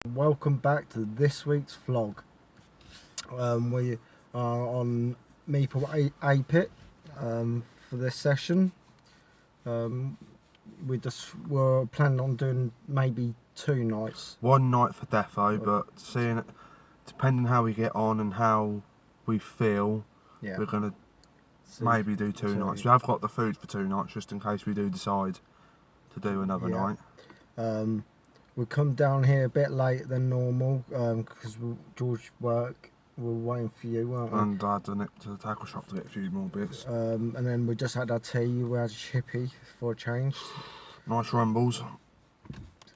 Welcome back to this week's vlog. We are on Meeple A Pit for this session. We just were planning on doing maybe 2 nights. One night for defo, but depending how we get on and how we feel, we're going to maybe do 2 nights. We have got the food for 2 nights just in case we do decide to do another night. We come down here a bit later than normal because George work. We were waiting for you, weren't we? And I had to nip to the tackle shop to get a few more bits. And then we just had our tea. We had a chippy for a change. Nice rumbles.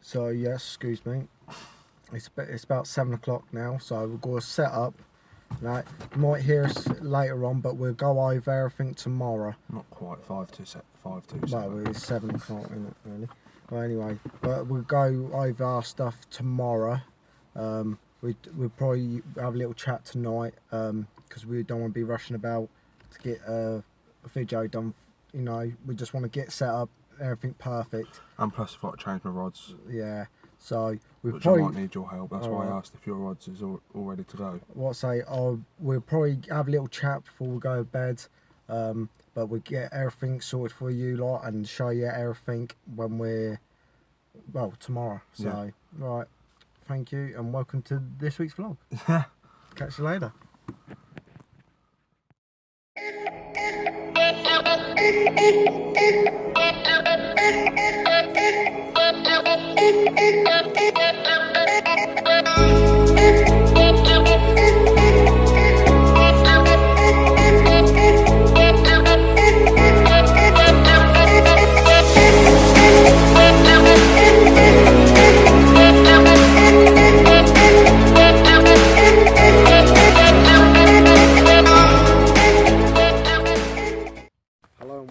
So yes, excuse me. It's about 7 o'clock now, so we're going to set up. Right, you might hear us later on, but we'll go over everything tomorrow. Not quite 5 to 7. Well, it's 7 o'clock, isn't it, really? Well, anyway, but we'll go over our stuff tomorrow. We'll probably have a little chat tonight because we don't want to be rushing about to get a video done. You know, we just want to get set up, everything perfect. And plus, I've got to change my rods. Yeah, so we which probably I might need your help. That's why I asked if your rods is all ready to go. We'll probably have a little chat before we go to bed. But we'll get everything sorted for you lot and show you everything when we're, tomorrow. So, yeah. Right, thank you and welcome to this week's vlog. Catch you later.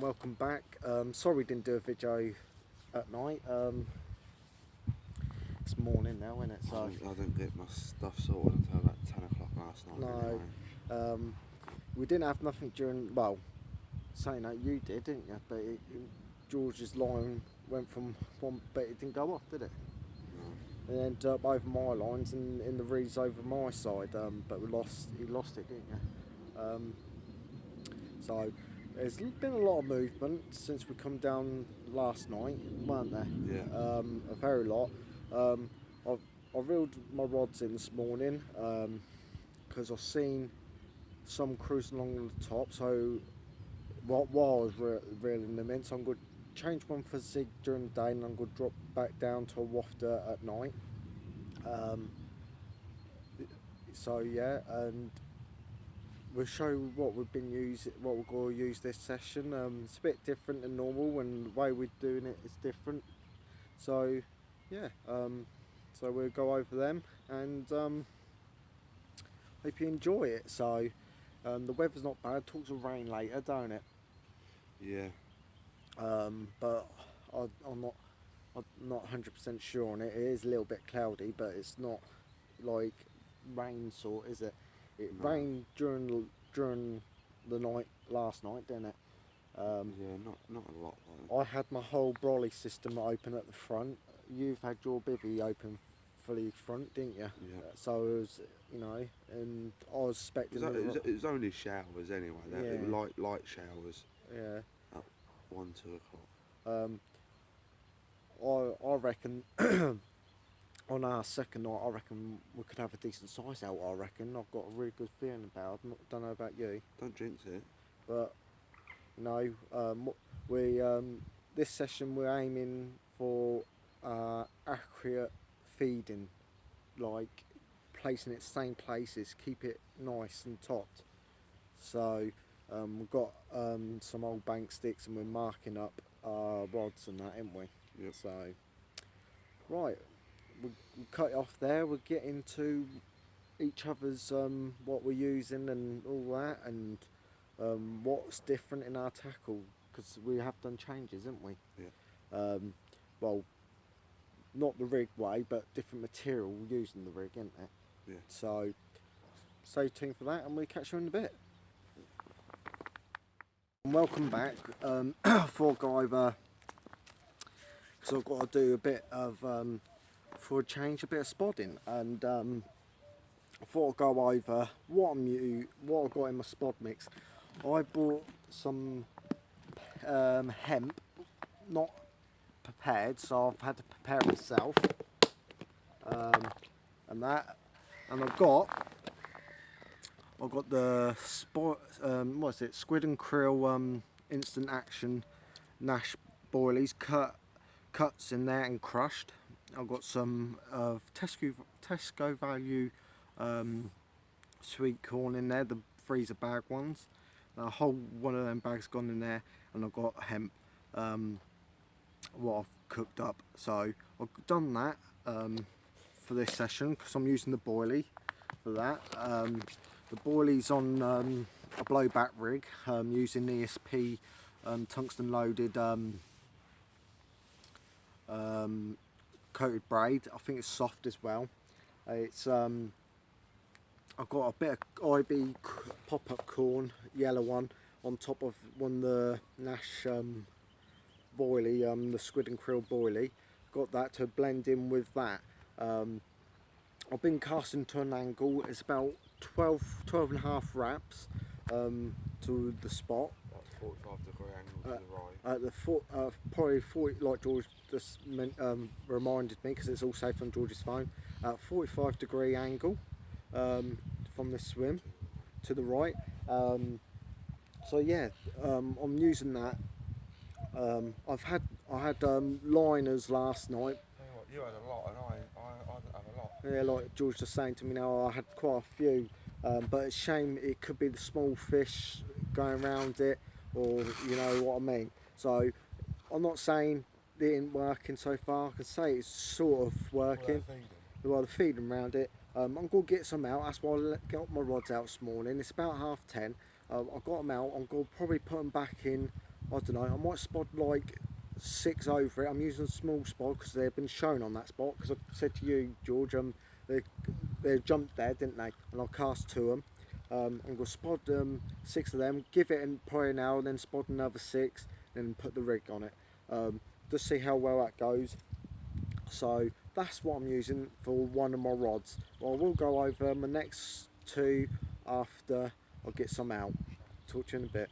Welcome back. Sorry we didn't do a video at night. It's morning now, isn't it? So I didn't get my stuff sorted until about 10 o'clock last night. No, we didn't have nothing during. Well, saying that you did, didn't you? But George's line went from one, but it didn't go off, did it? No. It ended up over my lines and in the reeds over my side. But he lost it, didn't you? So. There's been a lot of movement since we come down last night, weren't there? Yeah. A very lot. I reeled my rods in this morning because I've seen some cruising along the top. So while I was reeling them in, so I'm going to change one for zig during the day, and I'm going to drop back down to a wafter at night. So yeah, and we'll show what we've been using, what we're going to use this session. It's a bit different than normal, and the way we're doing it is different. So, yeah. So we'll go over them, and hope you enjoy it. So, the weather's not bad. Talks of rain later, don't it? Yeah. But I'm not 100% sure on it. It is a little bit cloudy, but it's not like rain sort, is it? It rained during the night last night, didn't it? Yeah, not a lot though. I had my whole brolly system open at the front. You've had your bivvy open fully front, didn't you? Yeah. So it was, you know, and I was expecting. It was only showers anyway. It was light showers. Yeah. At 1-2 o'clock. I reckon. On our second night, I reckon we could have a decent size out. I reckon I've got a really good feeling about it. Don't know about you. Don't jinx it. But no, we this session we're aiming for accurate feeding, like placing it same places, keep it nice and topped. So we've got some old bank sticks, and we're marking up our rods and that, ain't we? Yep. So right. We'll cut it off there. We'll get into each other's what we're using and all that, and what's different in our tackle, because we have done changes, haven't we? Yeah. Well, not the rig way, but different material using the rig, isn't it? Yeah. So stay tuned for that, and we'll catch you in a bit. Welcome back. Before I go over, because I've got to do a bit of for a change, a bit of spodding, and I thought I'd go over what I got in my spod mix. I bought some hemp, not prepared, so I've had to prepare it myself, and I've got the Squid and Krill instant action Nash boilies cuts in there and crushed. I've got some of Tesco value sweet corn in there, the freezer bag ones. A whole one of them bags gone in there, and I've got hemp, what I've cooked up. So I've done that for this session because I'm using the boilie for that. The boilie's on a blowback rig using ESP tungsten loaded coated braid. I think it's soft as well. It's I've got a bit of IB pop-up corn, yellow one, on top of one of the Nash boilie, the Squid and Krill boilie. Got that to blend in with that. I've been casting to an angle. It's about 12 and a half wraps to the spot. About 45-degree angle to the right. At the probably 40, like George just reminded me, because it's all saved on George's phone. 45-degree angle from this swim to the right. So yeah, I'm using that. I had liners last night. You had a lot, and I didn't have a lot. Yeah, like George was saying to me now, I had quite a few, but it's a shame it could be the small fish going around it, or you know what I mean. So I'm not saying it ain't working so far. I can say it's sort of working. Well, they're feeding around it. I'm going to get some out. That's why I got my rods out this morning. It's about 10:30. I've got them out. I'm going to probably put them back in. I don't know. I might spot like 6 over it. I'm using a small spot because they've been shown on that spot. Because I said to you, George, they jumped there, didn't they? And I'll cast to them. I'm going to spot 6 of them. Give it probably an hour, then spot another 6, then put the rig on it. Just see how well that goes. So that's what I'm using for one of my rods. Well, I will go over my next 2 after I get some out. Talk to you in a bit.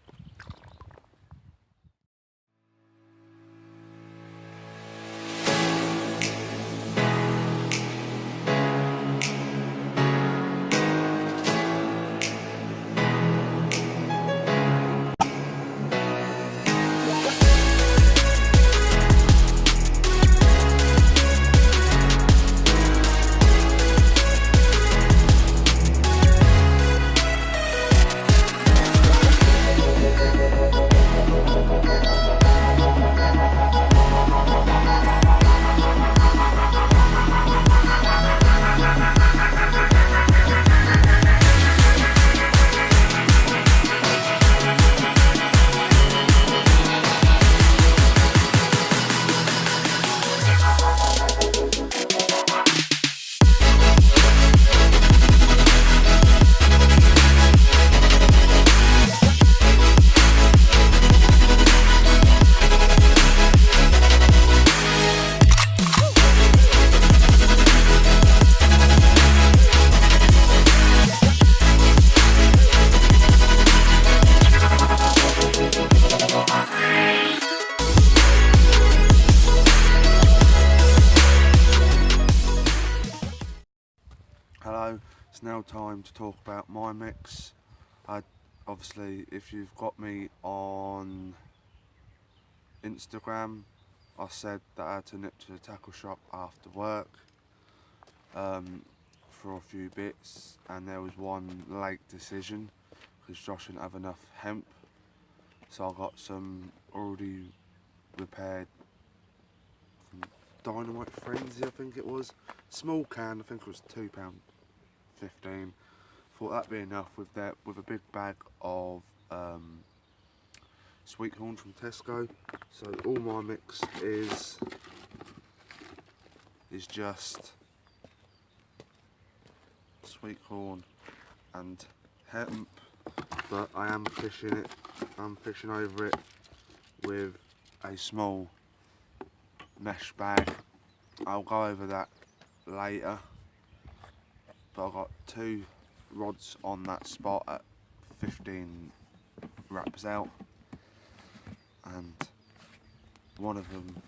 It's now time to talk about my mix. Obviously, if you've got me on Instagram, I said that I had to nip to the tackle shop after work for a few bits, and there was one late decision because Josh didn't have enough hemp, so I got some already repaired from Dynamite Frenzy, I think it was. Small can, I think it was £2.15. Thought that'd be enough with a big bag of sweet corn from Tesco. So all my mix is just sweet corn and hemp, but I am fishing it. I'm fishing over it with a small mesh bag. I'll go over that later, but I got 2 rods on that spot at 15 wraps out, and one of them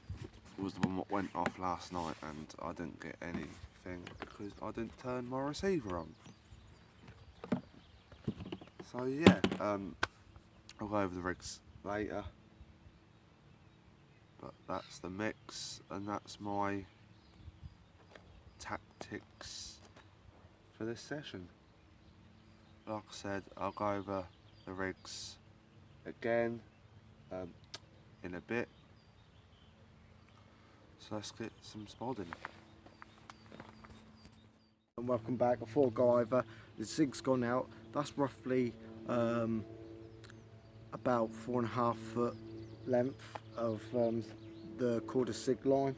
was the one that went off last night, and I didn't get anything because I didn't turn my receiver on. So yeah, I'll go over the rigs later, but that's the mix and that's my tactics for this session. Like I said, I'll go over the rigs again in a bit. So let's get some spodding. And welcome back. Before I go over, the zig's gone out. That's roughly about 4.5 foot length of the quarter zig line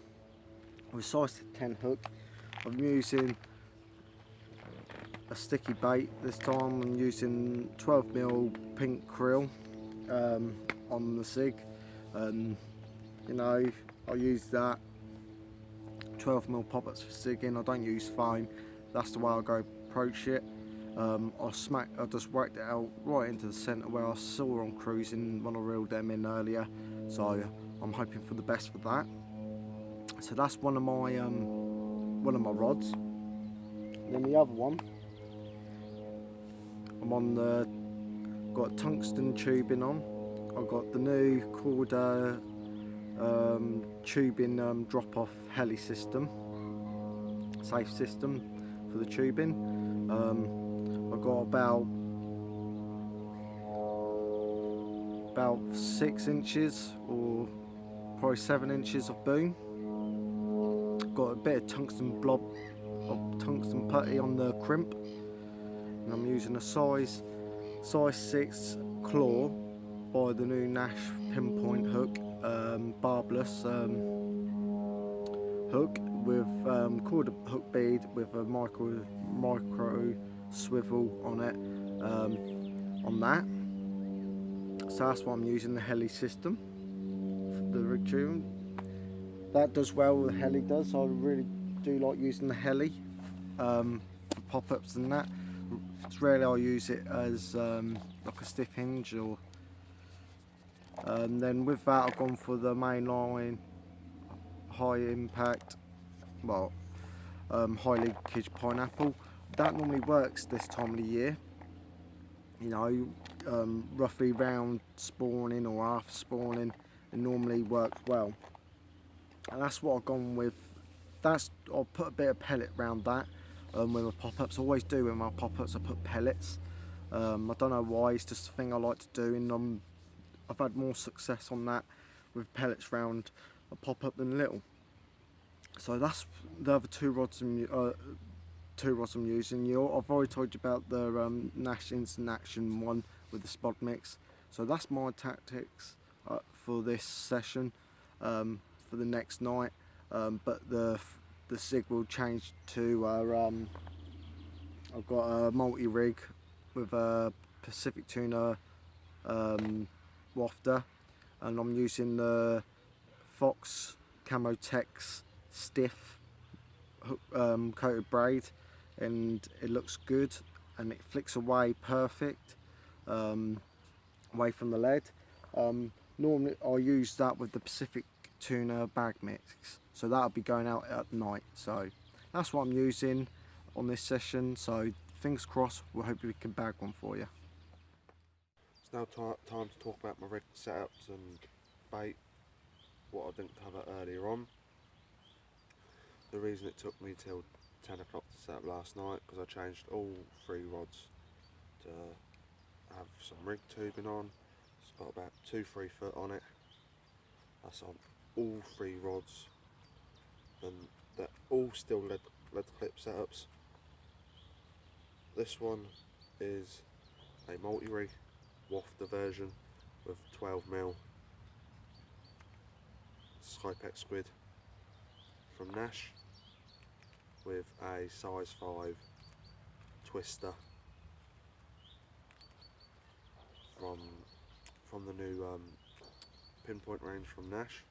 with size 10 hook. I'm using a sticky bait this time. I'm using 12mm pink krill on the zig. You know, I use that 12mm poppets for zigging. I don't use foam. That's the way I go approach it. I just whacked it out right into the centre where I saw on cruising when I reeled them in earlier. So I'm hoping for the best for that. So that's one of my rods. And then the other one, I'm on got tungsten tubing on. I've got the new Korda tubing drop-off heli system, safe system for the tubing. I've got about 6 inches or probably 7 inches of boom. Got a bit of tungsten blob of tungsten putty on the crimp, and I'm using a size 6 claw by the new Nash pinpoint hook, barbless hook with quarter hook bead with a micro swivel on it on that. So that's what I'm using, the heli system, the rig tune. That does well, the heli does. I really do like using the heli for pop-ups and that. It's rarely I use it as like a stiff hinge or. And then with that I've gone for the mainline high impact, well, high leakage pineapple. That normally works this time of the year, you know, roughly round spawning or after spawning, it normally works well. And that's what I've gone with. I'll put a bit of pellet around that with my pop-ups. I always do with my pop-ups, I put pellets. I don't know why, it's just a thing I like to do, and I've had more success on that with pellets round a pop-up than little. So that's the other 2 rods I'm using. I've already told you about the Nash Instant Action one with the spod mix. So that's my tactics for this session, for the next night. But the zig will change to I've got a multi-rig with a Pacific Tuna wafter, and I'm using the Fox Camotex stiff coated braid, and it looks good and it flicks away perfect away from the lead. Normally I use that with the Pacific Tuna bag mix, so that'll be going out at night. So that's what I'm using on this session, so fingers crossed, we'll hope we can bag one for you. It's now time to talk about my rig setups and bait, what I didn't cover earlier on. The reason it took me till 10 o'clock to set up last night, because I changed all 3 rods to have some rig tubing on. It's got about 2-3 foot on it. That's on all 3 rods, and they're all still lead clip setups. This one is a multi-rig wafter version with 12mm Skypex squid from Nash, with a size 5 twister from the new pinpoint range from Nash.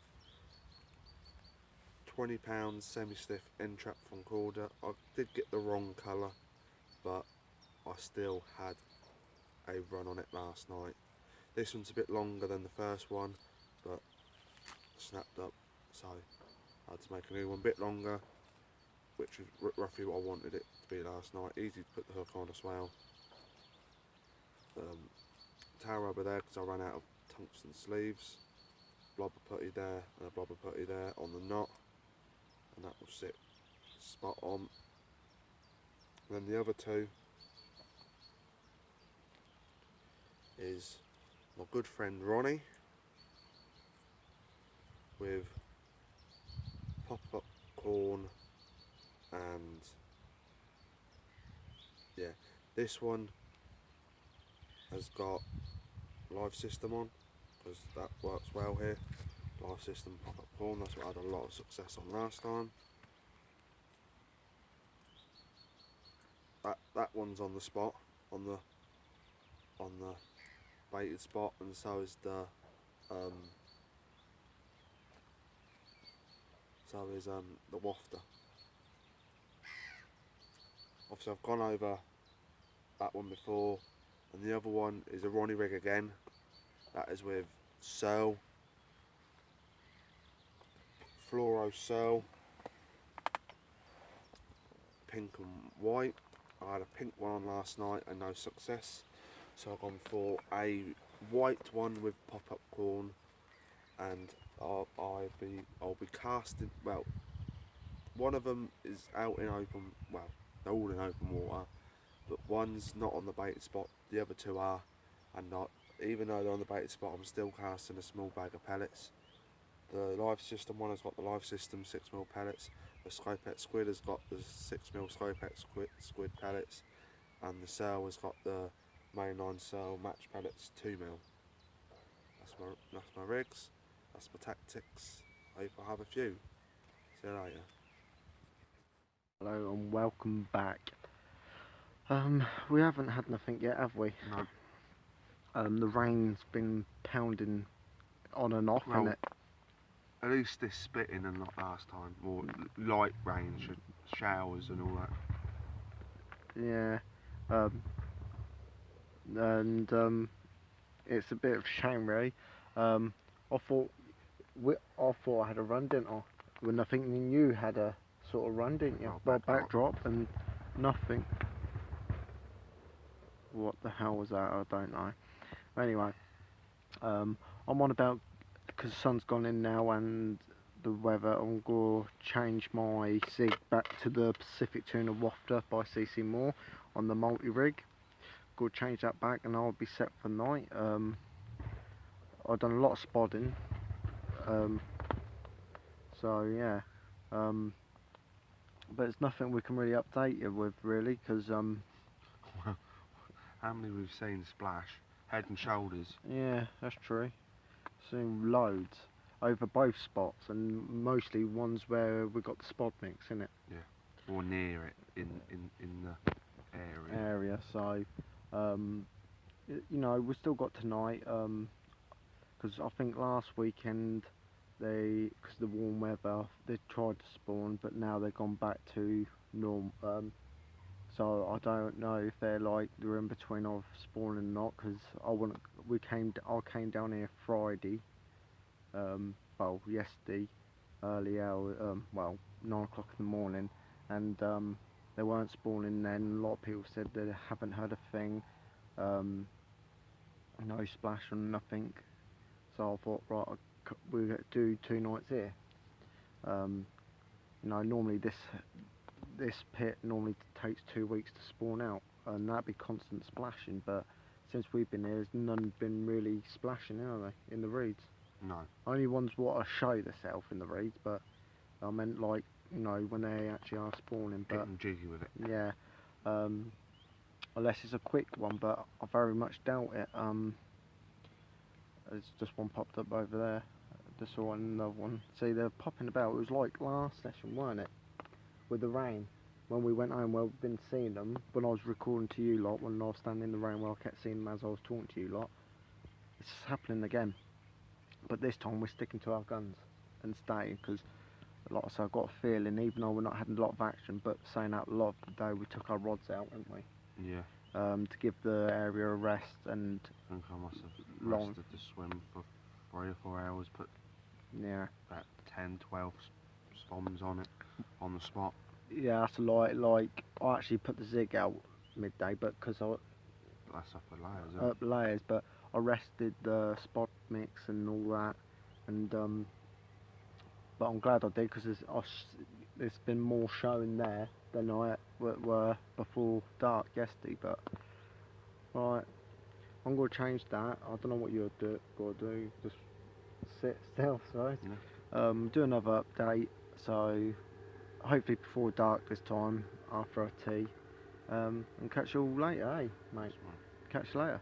£20 semi-stiff end trap from Corda. I did get the wrong colour, but I still had a run on it last night. This one's a bit longer than the first one, but snapped up, so I had to make a new one a bit longer, which was roughly what I wanted it to be last night. Easy to put the hook on as well. Towel rubber there because I ran out of tungsten sleeves. Blobber putty there and a blobber putty there on the knot, and that will sit spot on. And then the other two is my good friend Ronnie with pop-up corn, and yeah, this one has got live system on because that works well here. Live system pop-up corn, that's what I had a lot of success on last time. That one's on the spot, on the baited spot, and so is the wafter. Obviously I've gone over that one before, and the other one is a Ronnie rig again. That is with Searle, fluoro Searle, pink and white. I had a pink one on last night and no success, so I've gone for a white one with pop-up corn, and I'll be casting. Well, one of them is out in open. Well, they're all in open water, but one's not on the baited spot. The other two are, and not. Even though they're on the baited spot, I'm still casting a small bag of pellets. The live system one has got the live system 6mm pellets. The Scopex squid has got the 6mm Scopex squid pellets, and the Searle has got the mainline Searle match pellets 2mm. That's my rigs. That's my tactics. I hope I have a few. See you later. Hello and welcome back. We haven't had nothing yet, have we? No. The rain's been pounding on and off, Well, innit? at least this spitting and not last time, or light rain, showers and all that. Yeah. It's a bit of a shame, really. I thought I had a run, didn't I? When I think you had a sort of run, didn't you? Oh, backdrop and nothing. What the hell was that? I don't know. Anyway, I'm on about, because the sun's gone in now and the weather, I'm going to change my SIG back to the Pacific Tuna Wafter by CC Moore on the multi-rig. Go change that back and I'll be set for night. I've done a lot of spodding, so yeah, but it's nothing we can really update you with, really, because how many we've seen splash? Head and shoulders. yeah, that's true. Seen loads over both spots, and mostly ones where we got the spod mix in it. Yeah, or near it in the area. So you know, we've still got tonight, because I think last weekend because the warm weather, they tried to spawn, but now they've gone back to normal. So I don't know if they're in between of spawning or not, because I came down here Friday, well, yesterday, early hour, 9 o'clock in the morning, and they weren't spawning then. A lot of people said they haven't heard a thing, no splash or nothing. So I thought, right, we'll do 2 nights here. You know, normally this pit normally takes 2 weeks to spawn out, and that'd be constant splashing, but since we've been here, there's none been really splashing, are they, in the reeds? No. Only ones what I show themselves in the reeds, but I meant you know, when they actually are spawning. But getting jiggy with it. yeah, unless it's a quick one, but I very much doubt it. There's just one popped up over there. Just saw another one. See, they're popping about. It was like last session, weren't it? With the rain. When we went home, well, we've been seeing them. When I was recording to you lot, when I was standing in the rain, well, I kept seeing them as I was talking to you lot. It's happening again. But this time we're sticking to our guns and staying, because like I said, I got a feeling, even though we're not having a lot of action, but saying out a lot of the day, we took our rods out, didn't we? Yeah. To give the area a rest and. I think I must have Long. rested the swim for 3 or 4 hours. Put Yeah. about 10, 12 spoms on it on the spot. Yeah, that's a lie. Like I actually put the zig out midday, but because I That's upper layers, isn't it? up layers, but I rested the spot mix and all that, and but I'm glad I did because there's been more showing there than I were before dark yesterday. But right, I'm gonna change that. I don't know what you're gonna do. Just sit still, sorry. Yeah. Do another update. So hopefully before dark this time after our tea. And catch you all later, eh, mate? Catch you later.